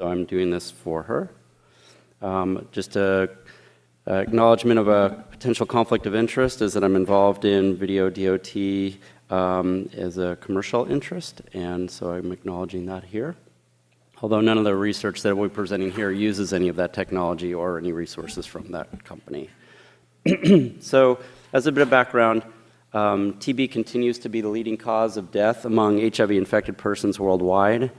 so I'm doing this for her. Just a acknowledgement of a potential conflict of interest is that I'm involved in video DOT as a commercial interest, and so I'm acknowledging that here. Although none of the research that we're presenting here uses any of that technology or any resources from that company. So, as a bit of background, TB continues to be the leading cause of death among HIV-infected persons worldwide.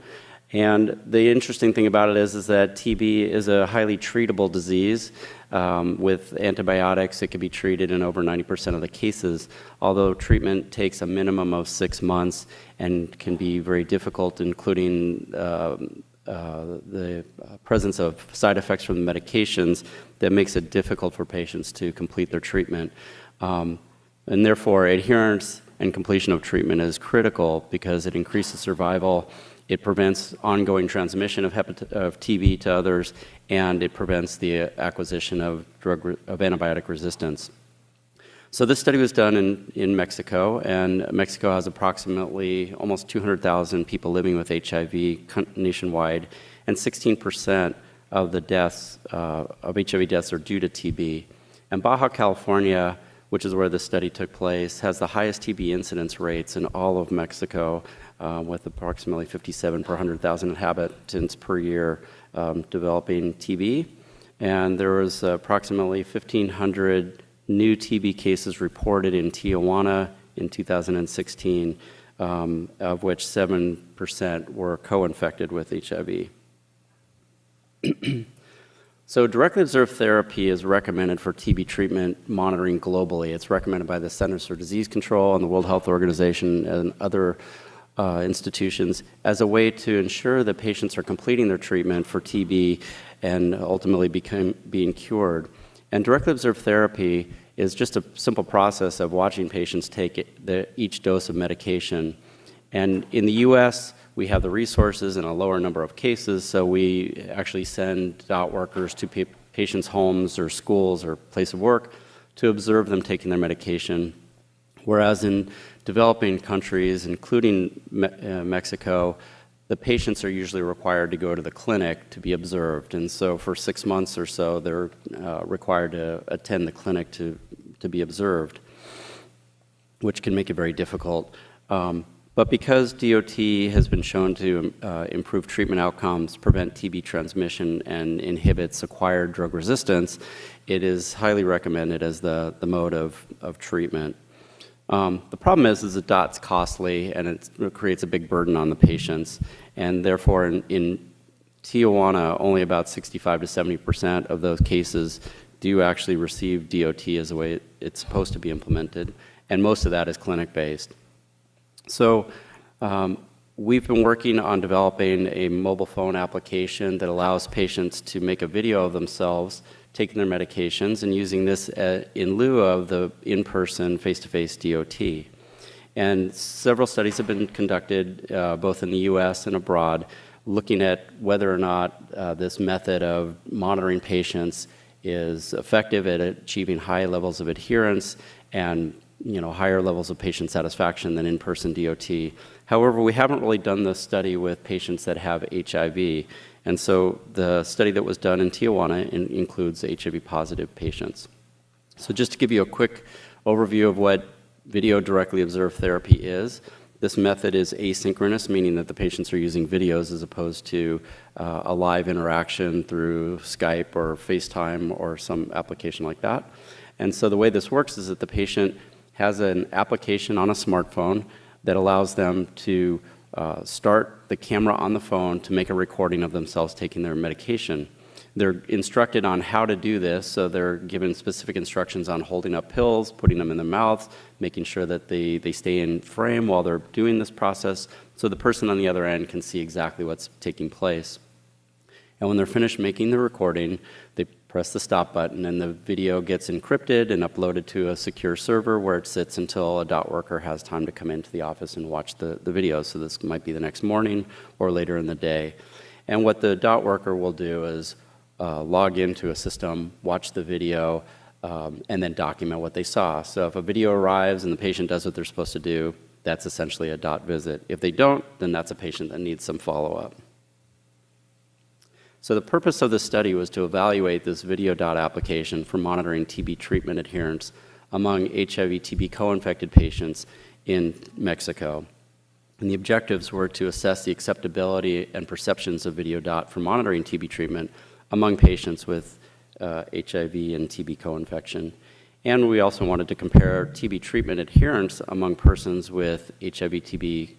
And the interesting thing about it is that TB is a highly treatable disease. With antibiotics, it can be treated in over 90% of the cases, although treatment takes a minimum of 6 months and can be very difficult, including the presence of side effects from the medications that makes it difficult for patients to complete their treatment. And therefore, adherence and completion of treatment is critical because it increases survival, it prevents ongoing transmission of TB to others, and it prevents the acquisition of antibiotic resistance. So this study was done in Mexico, and Mexico has approximately almost 200,000 people living with HIV nationwide, and 16% of the deaths, of HIV deaths are due to TB. And Baja California, which is where the study took place, has the highest TB incidence rates in all of Mexico, with approximately 57 per 100,000 inhabitants per year developing TB. And there was approximately 1,500 new TB cases reported in Tijuana in 2016, of which 7% were co-infected with HIV. So directly observed therapy is recommended for TB treatment monitoring globally. It's recommended by the Centers for Disease Control and the World Health Organization and other institutions as a way to ensure that patients are completing their treatment for TB and ultimately being cured. And directly observed therapy is just a simple process of watching patients take each dose of medication. And in the US, we have the resources and a lower number of cases, so we actually send DOT workers to patients' homes or schools or place of work to observe them taking their medication. Whereas in developing countries, including Mexico, the patients are usually required to go to the clinic to be observed. And so for 6 months or so, they're required to attend the clinic to be observed, which can make it very difficult. But because DOT has been shown to improve treatment outcomes, prevent TB transmission, and inhibits acquired drug resistance, it is highly recommended as the mode of treatment. The problem is that DOT's costly and it creates a big burden on the patients, and therefore in Tijuana, only about 65 to 70% of those cases do actually receive DOT as the way it's supposed to be implemented, and most of that is clinic-based. So we've been working on developing a mobile phone application that allows patients to make a video of themselves taking their medications and using this in lieu of the in-person face-to-face DOT. And several studies have been conducted both in the US and abroad looking at whether or not this method of monitoring patients is effective at achieving high levels of adherence and higher levels of patient satisfaction than in-person DOT. However, we haven't really done this study with patients that have HIV, and so the study that was done in Tijuana includes HIV-positive patients. So just to give you a quick overview of what video directly observed therapy is, this method is asynchronous, meaning that the patients are using videos as opposed to a live interaction through Skype or FaceTime or some application like that. And so the way this works is that the patient has an application on a smartphone that allows them to start the camera on the phone to make a recording of themselves taking their medication. They're instructed on how to do this, so they're given specific instructions on holding up pills, putting them in their mouths, making sure that they stay in frame while they're doing this process, so the person on the other end can see exactly what's taking place. And when they're finished making the recording, they press the stop button and the video gets encrypted and uploaded to a secure server where it sits until a DOT worker has time to come into the office and watch the video. So this might be the next morning or later in the day. And what the DOT worker will do is log into a system, watch the video, and then document what they saw. So if a video arrives and the patient does what they're supposed to do, that's essentially a DOT visit. If they don't, then that's a patient that needs some follow-up. So the purpose of the study was to evaluate this video dot application for monitoring TB treatment adherence among HIV-TB co-infected patients in Mexico. And the objectives were to assess the acceptability and perceptions of video dot for monitoring TB treatment among patients with HIV and TB co-infection. And we also wanted to compare TB treatment adherence among persons with HIV-TB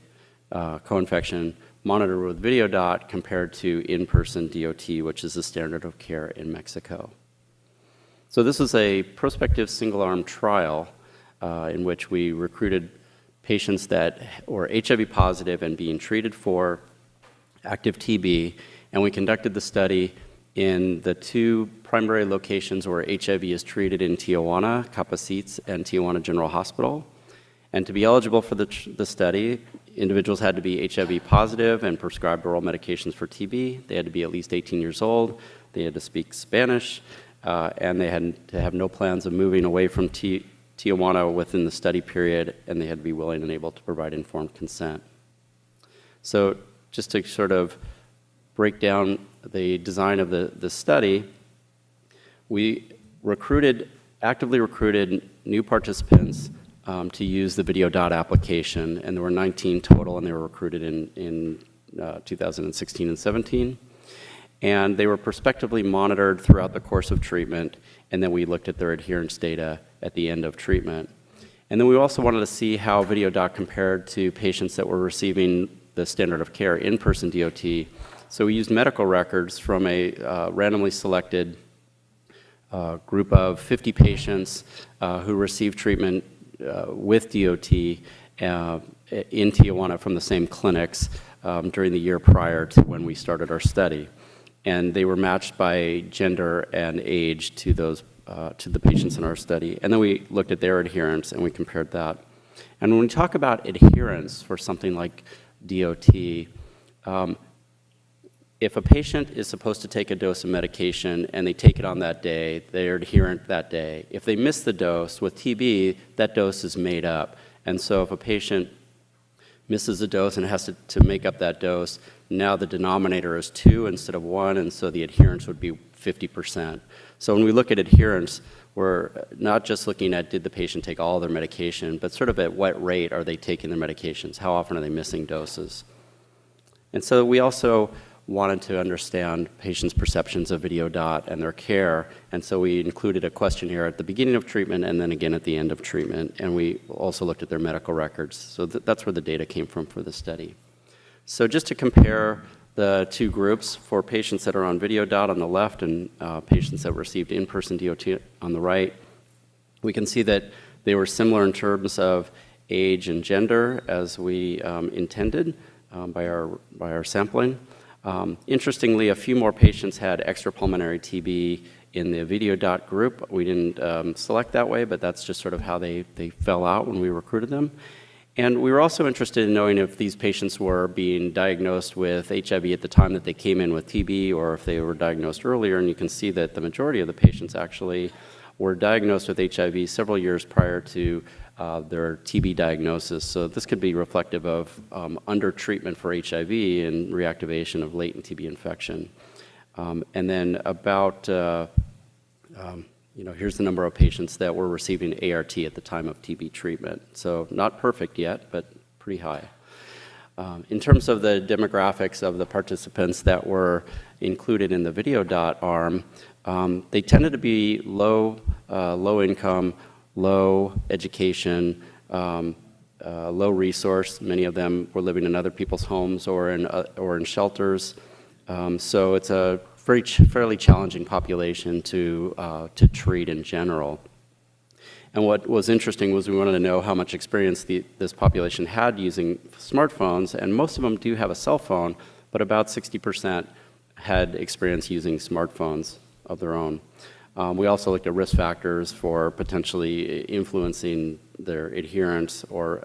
co-infection monitored with video dot compared to in-person DOT, which is the standard of care in Mexico. So this is a prospective single-arm trial in which we recruited patients that were HIV positive and being treated for active TB, and we conducted the study in the two primary locations where HIV is treated in Tijuana, Capacites, and Tijuana General Hospital. And to be eligible for the study, individuals had to be HIV positive and prescribed oral medications for TB. They had to be at least 18 years old. They had to speak Spanish, and they had to have no plans of moving away from Tijuana within the study period, and they had to be willing and able to provide informed consent. So just to sort of break down the design of the study, we actively recruited new participants to use the video dot application, and there were 19 total, and they were recruited in 2016 and 17. And they were prospectively monitored throughout the course of treatment, and then we looked at their adherence data at the end of treatment. And then we also wanted to see how video dot compared to patients that were receiving the standard of care in-person DOT. So we used medical records from a randomly selected group of 50 patients who received treatment with DOT in Tijuana from the same clinics during the year prior to when we started our study. And they were matched by gender and age to the patients in our study. And then we looked at their adherence and we compared that. And when we talk about adherence for something like DOT, if a patient is supposed to take a dose of medication and they take it on that day, they're adherent that day. If they miss the dose, with TB, that dose is made up. And so if a patient misses a dose and has to make up that dose, now the denominator is 2 instead of 1, and so the adherence would be 50%. So when we look at adherence, we're not just looking at did the patient take all their medication, but sort of at what rate are they taking their medications? How often are they missing doses? And so we also wanted to understand patients' perceptions of video dot and their care, and so we included a questionnaire at the beginning of treatment and then again at the end of treatment, and we also looked at their medical records. So that's where the data came from for the study. So just to compare the two groups, for patients that are on video dot on the left and patients that received in-person DOT on the right, we can see that they were similar in terms of age and gender as we intended by our sampling. Interestingly, a few more patients had extrapulmonary TB in the video dot group. We didn't select that way, but that's just sort of how they fell out when we recruited them. And we were also interested in knowing if these patients were being diagnosed with HIV at the time that they came in with TB, or if they were diagnosed earlier. And you can see that the majority of the patients actually were diagnosed with HIV several years prior to their TB diagnosis. So this could be reflective of under-treatment for HIV and reactivation of latent TB infection. And then about, here's the number of patients that were receiving ART at the time of TB treatment. So not perfect yet, but pretty high. In terms of the demographics of the participants that were included in the video dot arm, they tended to be low income, low education, low resource. Many of them were living in other people's homes or in shelters. So it's a fairly challenging population to treat in general. And what was interesting was we wanted to know how much experience this population had using smartphones, and most of them do have a cell phone, but about 60% had experience using smartphones of their own. We also looked at risk factors for potentially influencing their adherence or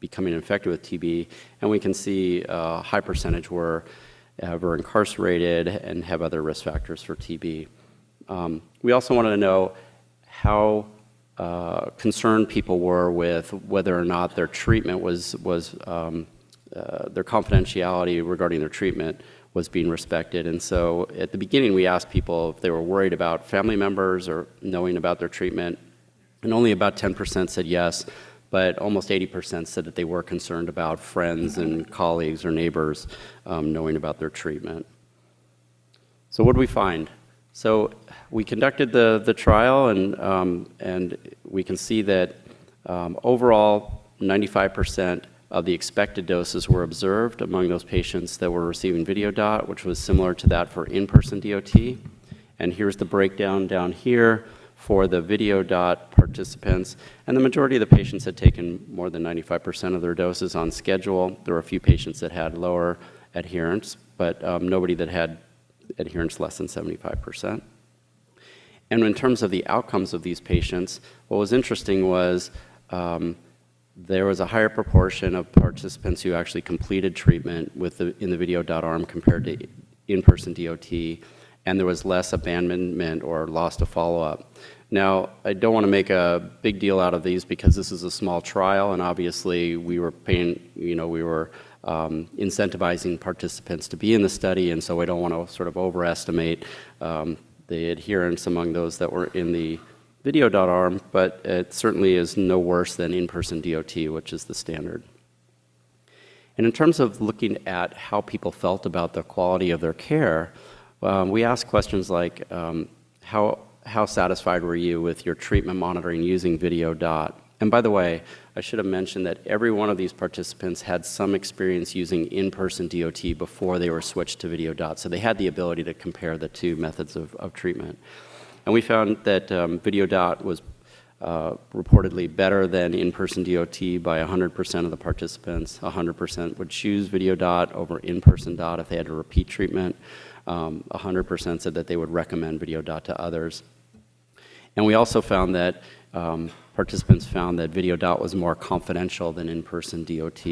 becoming infected with TB, and we can see a high percentage were incarcerated and have other risk factors for TB. We also wanted to know how concerned people were with whether or not their treatment was their confidentiality regarding their treatment was being respected. And so at the beginning, we asked people if they were worried about family members or knowing about their treatment, and only about 10% said yes, but almost 80% said that they were concerned about friends and colleagues or neighbors knowing about their treatment. So what did we find? So we conducted the trial, and we can see that overall 95% of the expected doses were observed among those patients that were receiving video DOT, which was similar to that for in-person DOT. And here's the breakdown down here for the video DOT participants. And the majority of the patients had taken more than 95% of their doses on schedule. There were a few patients that had lower adherence, but nobody that had adherence less than 75%. And in terms of the outcomes of these patients, what was interesting was there was a higher proportion of participants who actually completed treatment in the video DOT arm compared to in-person DOT, and there was less abandonment or loss to follow-up. Now, I don't want to make a big deal out of these because this is a small trial, and obviously we were incentivizing participants to be in the study, and so I don't want to sort of overestimate the adherence among those that were in the video DOT arm, but it certainly is no worse than in-person DOT, which is the standard. And in terms of looking at how people felt about the quality of their care, we asked questions like, how satisfied were you with your treatment monitoring using video DOT? And by the way, I should have mentioned that every one of these participants had some experience using in-person DOT before they were switched to video DOT, so they had the ability to compare the two methods of treatment. And we found that video DOT was reportedly better than in-person DOT by 100% of the participants. 100% would choose video DOT over in-person DOT if they had to repeat treatment. 100% said that they would recommend video DOT to others. And we also found that participants found that video DOT was more confidential than in-person DOT,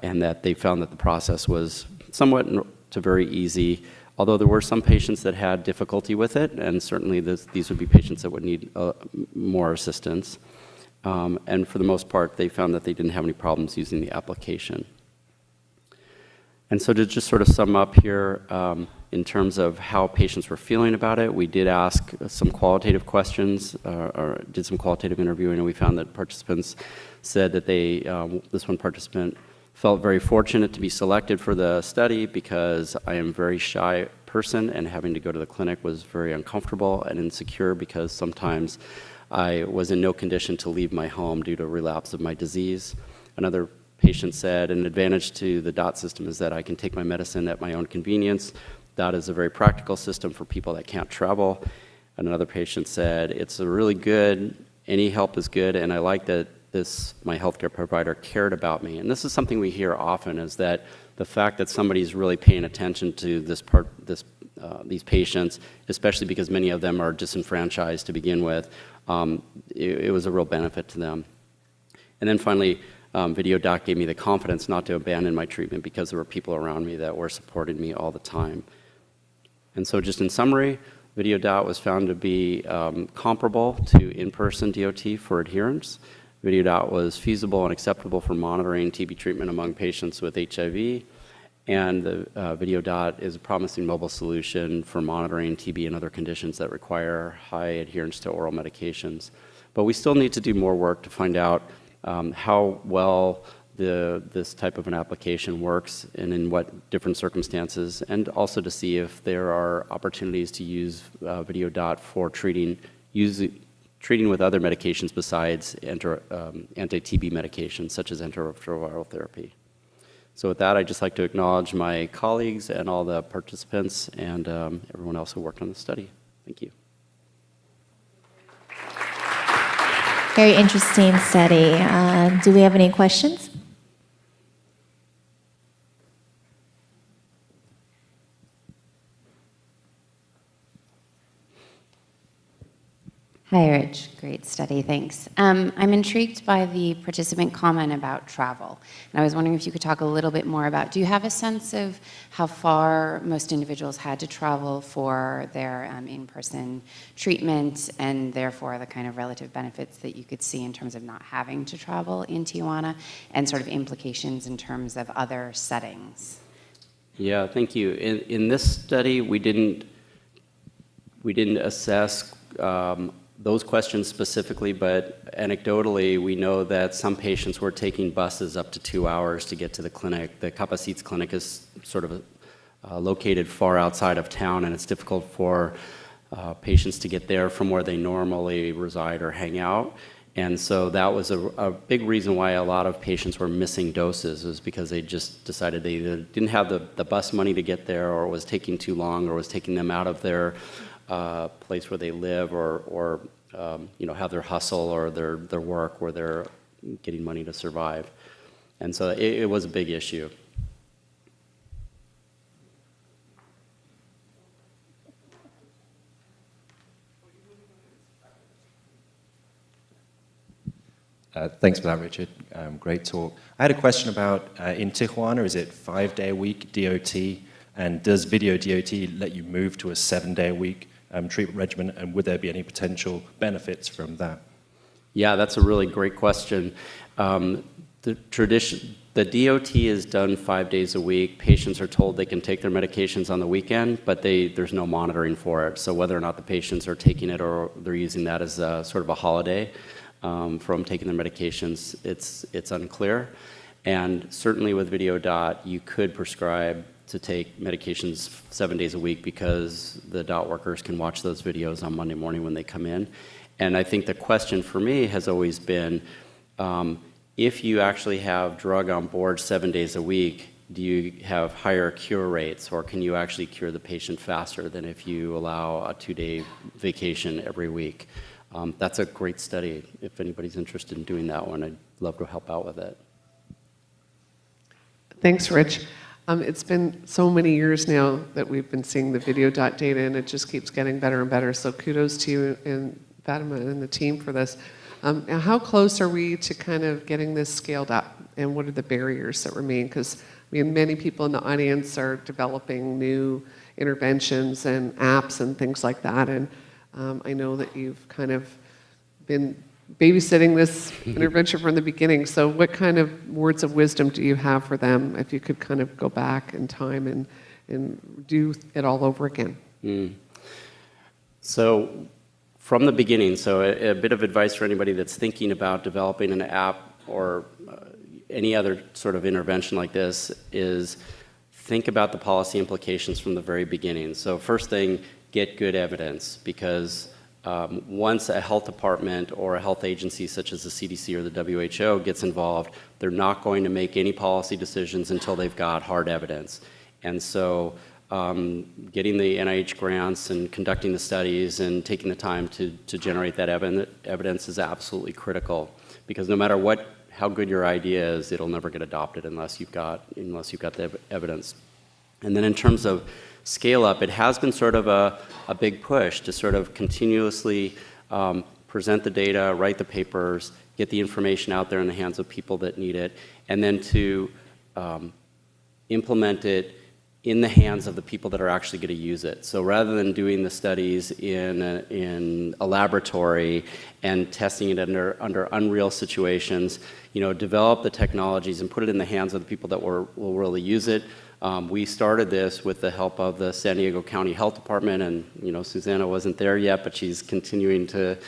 and that they found that the process was somewhat to very easy, although there were some patients that had difficulty with it, and certainly these would be patients that would need more assistance. And for the most part, they found that they didn't have any problems using the application. And so to just sort of sum up here, in terms of how patients were feeling about it, we did ask some qualitative questions, or did some qualitative interviewing, and we found that participants said that this one participant felt very fortunate to be selected for the study because I am a very shy person, and having to go to the clinic was very uncomfortable and insecure because sometimes I was in no condition to leave my home due to relapse of my disease. Another patient said an advantage to the DOT system is that I can take my medicine at my own convenience. DOT is a very practical system for people that can't travel. And another patient said it's a really good, any help is good, and I like that my healthcare provider cared about me. And this is something we hear often, is that the fact that somebody's really paying attention to these patients, especially because many of them are disenfranchised to begin with, it was a real benefit to them. And then finally, video DOT gave me the confidence not to abandon my treatment because there were people around me that were supporting me all the time. And so just in summary, video DOT was found to be comparable to in-person DOT for adherence. Video DOT was feasible and acceptable for monitoring TB treatment among patients with HIV, and the video DOT is a promising mobile solution for monitoring TB and other conditions that require high adherence to oral medications. But we still need to do more work to find out how well this type of an application works and in what different circumstances, and also to see if there are opportunities to use video DOT for treating with other medications besides anti-TB medications, such as antiretroviral therapy. So with that, I'd just like to acknowledge my colleagues and all the participants and everyone else who worked on the study. Thank you. Very interesting study. Do we have any questions? Hi, Rich. Great study, thanks. I'm intrigued by the participant comment about travel. And I was wondering if you could talk a little bit more about, do you have a sense of how far most individuals had to travel for their in-person treatment, and therefore the kind of relative benefits that you could see in terms of not having to travel in Tijuana, and sort of implications in terms of other settings? Yeah, thank you. In this study, we didn't assess those questions specifically, but anecdotally, we know that some patients were taking buses up to 2 hours to get to the clinic. The Capacites clinic is sort of located far outside of town, and it's difficult for patients to get there from where they normally reside or hang out. And so that was a big reason why a lot of patients were missing doses, is because they just decided they either didn't have the bus money to get there, or it was taking too long, or was taking them out of their place where they live, or have their hustle or their work where they're getting money to survive. And so it was a big issue. Thanks for that, Richard. Great talk. I had a question about, in Tijuana, is it 5-day-a-week DOT? And does video DOT let you move to a 7-day-a-week treatment regimen? And would there be any potential benefits from that? Yeah, that's a really great question. The DOT is done 5 days a week. Patients are told they can take their medications on the weekend, but there's no monitoring for it. So whether or not the patients are taking it or they're using that as sort of a holiday from taking their medications, it's unclear. And certainly with Video Dot, you could prescribe to take medications 7 days a week, because the dot workers can watch those videos on Monday morning when they come in. And I think the question for me has always been, if you actually have drug on board 7 days a week, do you have higher cure rates, or can you actually cure the patient faster than if you allow a 2-day vacation every week? That's a great study. If anybody's interested in doing that one, I'd love to help out with it. Thanks, Rich. It's been so many years now that we've been seeing the Video Dot data, and it just keeps getting better and better. So kudos to you and Fatima and the team for this. Now, how close are we to kind of getting this scaled up, and what are the barriers that remain? Because many people in the audience are developing new interventions and apps and things like that, and I know that you've kind of been babysitting this intervention from the beginning. So what kind of words of wisdom do you have for them, if you could kind of go back in time and do it all over again? So from the beginning, so a bit of advice for anybody that's thinking about developing an app or any other sort of intervention like this is think about the policy implications from the very beginning. So first thing, get good evidence, because once a health department or a health agency such as the CDC or the WHO gets involved, they're not going to make any policy decisions until they've got hard evidence. And so getting the NIH grants and conducting the studies and taking the time to generate that evidence is absolutely critical, because no matter how good your idea is, it'll never get adopted unless you've got the evidence. And then in terms of scale up, it has been sort of a big push to sort of continuously present the data, write the papers, get the information out there in the hands of people that need it, and then to implement it in the hands of the people that are actually going to use it. So rather than doing the studies in a laboratory and testing it under unreal situations, develop the technologies and put it in the hands of the people that will really use it. We started this with the help of the San Diego County Health Department, and Susanna wasn't there yet, but she's continuing to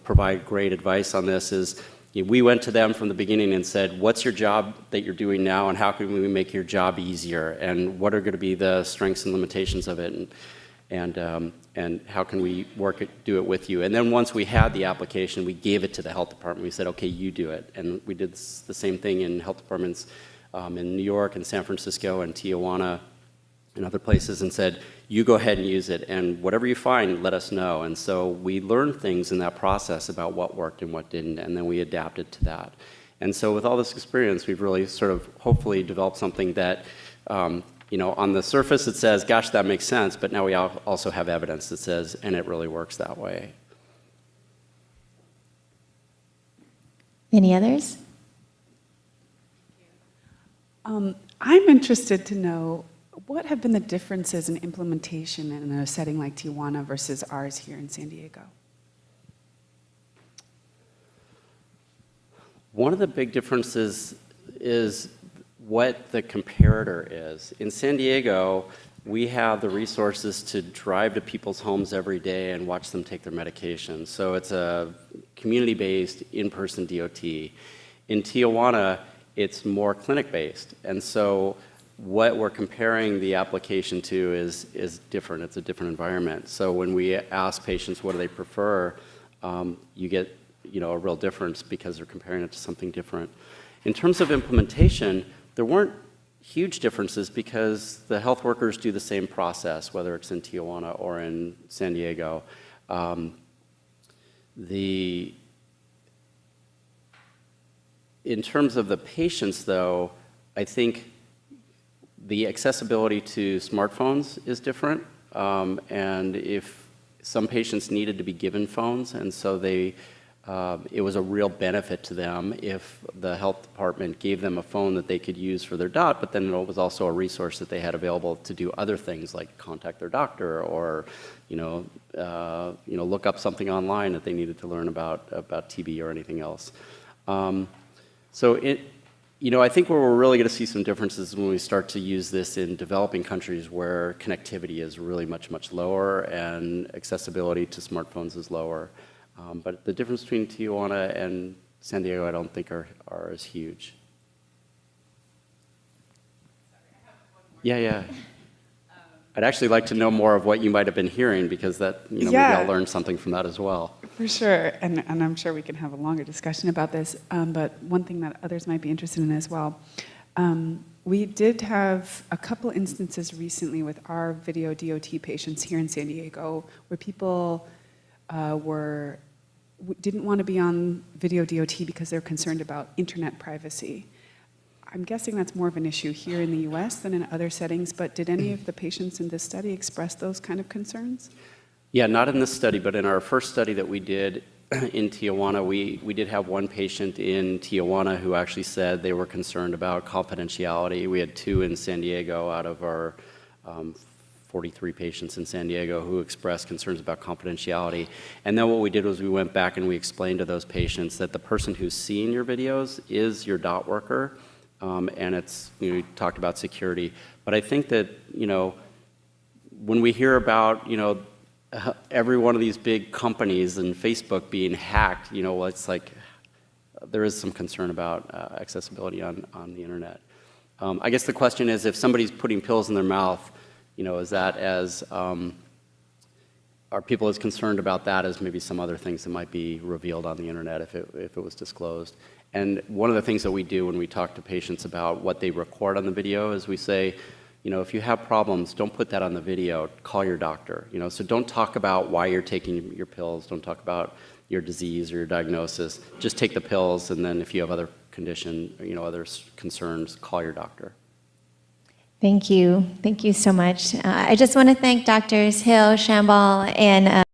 provide great advice on this. We went to them from the beginning and said, what's your job that you're doing now, and how can we make your job easier, and what are going to be the strengths and limitations of it, and how can we do it with you? And then once we had the application, we gave it to the health department. We said, okay, you do it. And we did the same thing in health departments in New York and San Francisco and Tijuana and other places, and said, you go ahead and use it, and whatever you find, let us know. And so we learned things in that process about what worked and what didn't, and then we adapted to that. And so with all this experience, we've really sort of hopefully developed something that, on the surface it says, gosh, that makes sense, but now we also have evidence that says, and it really works that way. Any others? I'm interested to know, what have been the differences in implementation in a setting like Tijuana versus ours here in San Diego? One of the big differences is what the comparator is. In San Diego, we have the resources to drive to people's homes every day and watch them take their medication. So it's a community-based, in-person DOT. In Tijuana, it's more clinic-based. And so what we're comparing the application to is different. It's a different environment. So when we ask patients what do they prefer, you get a real difference because they're comparing it to something different. In terms of implementation, there weren't huge differences because the health workers do the same process, whether it's in Tijuana or in San Diego. In terms of the patients, though, I think the accessibility to smartphones is different. And if some patients needed to be given phones, and so it was a real benefit to them if the health department gave them a phone that they could use for their DOT, but then it was also a resource that they had available to do other things like contact their doctor or, look up something online that they needed to learn about TB or anything else. I think where we're really going to see some differences is when we start to use this in developing countries where connectivity is really much, much lower and accessibility to smartphones is lower. But the difference between Tijuana and San Diego, I don't think are as huge. Yeah. I'd actually like to know more of what you might have been hearing because that, maybe I'll learn something from that as well. For sure, and I'm sure we can have a longer discussion about this, but one thing that others might be interested in as well. We did have a couple instances recently with our video DOT patients here in San Diego where people didn't want to be on video DOT because they're concerned about internet privacy. I'm guessing that's more of an issue here in the US than in other settings, but did any of the patients in this study express those kind of concerns? Yeah, not in this study, but in our first study that we did in Tijuana, we did have one patient in Tijuana who actually said they were concerned about confidentiality. We had 2 in San Diego out of our 43 patients in San Diego who expressed concerns about confidentiality. And then what we did was we went back and we explained to those patients that the person who's seeing your videos is your DOT worker, and it's, we talked about security. But I think that, when we hear about, every one of these big companies and Facebook being hacked, it's like there is some concern about accessibility on the internet. I guess the question is, if somebody's putting pills in their mouth, is that as, are people as concerned about that as maybe some other things that might be revealed on the internet if it was disclosed? And one of the things that we do when we talk to patients about what they record on the video is we say, if you have problems, don't put that on the video, call your doctor. So don't talk about why you're taking your pills, don't talk about your disease or your diagnosis, just take the pills, and then if you have other condition, other concerns, call your doctor. Thank you. Thank you so much. I just want to thank Drs. Hill, Shambal, and